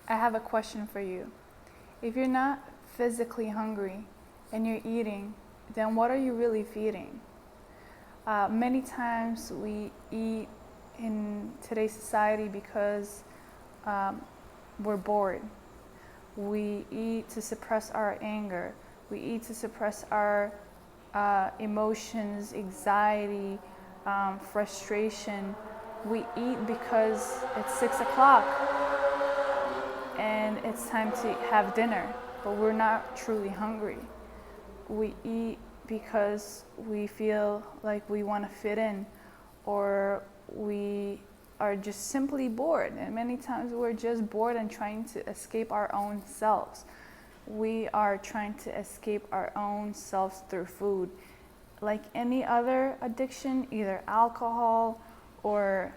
I have a question for you. If you're not physically hungry and you're eating, then what are you really feeding? Many times we eat in today's society because um, we're bored. We eat to suppress our anger. We eat to suppress our emotions, anxiety, frustration. We eat because it's 6 o'clock and it's time to have dinner, but we're not truly hungry. We eat because we feel like we want to fit in, or we are just simply bored. And many times we're just bored and trying to escape our own selves. We are trying to escape our own selves through food. Like any other addiction, either alcohol or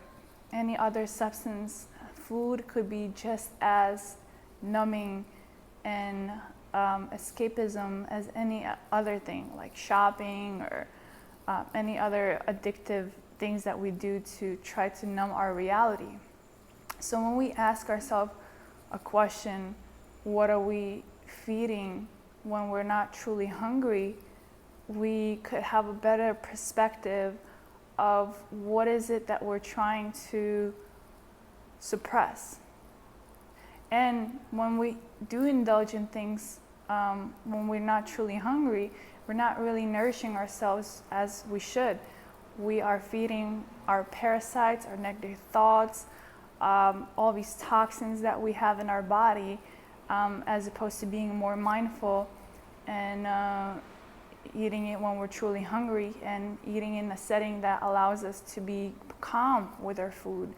any other substance, food could be just as numbing and escapism as any other thing, like shopping or any other addictive things that we do to try to numb our reality. So when we ask ourselves a question, what are we feeding when we're not truly hungry, we could have a better perspective of what is it that we're trying to suppress. And when we do indulge in things when we're not truly hungry, we're not really nourishing ourselves as we should. We are feeding our parasites, our negative thoughts, all these toxins that we have in our body, as opposed to being more mindful and eating it when we're truly hungry and eating in a setting that allows us to be calm with our food.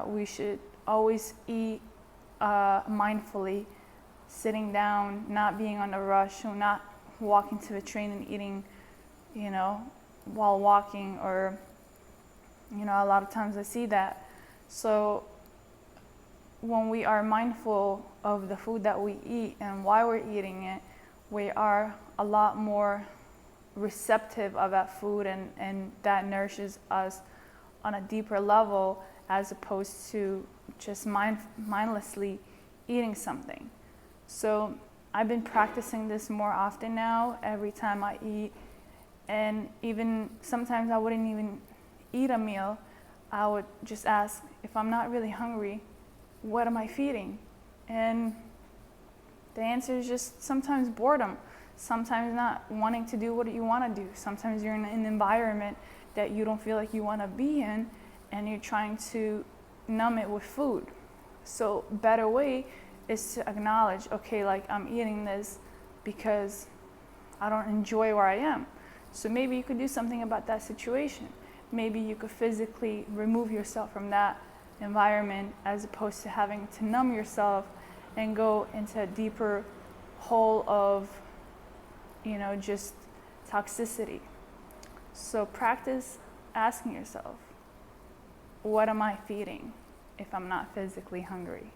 We should always eat mindfully, sitting down, not being on a rush, or not walking to the train and eating, while walking, or, a lot of times I see that. So when we are mindful of the food that we eat and why we're eating it, we are a lot more receptive of that food, and that nourishes us on a deeper level, as opposed to just mindlessly eating something. So I've been practicing this more often now, every time I eat. And even sometimes I wouldn't even eat a meal. I would just ask, if I'm not really hungry, what am I feeding? And the answer is just sometimes boredom, sometimes not wanting to do what you want to do. Sometimes you're in an environment that you don't feel like you want to be in, and you're trying to numb it with food. So better way is to acknowledge, okay, like I'm eating this because I don't enjoy where I am. So maybe you could do something about that situation. Maybe you could physically remove yourself from that environment, as opposed to having to numb yourself and go into a deeper hole of, just toxicity. So practice asking yourself, what am I feeding if I'm not physically hungry?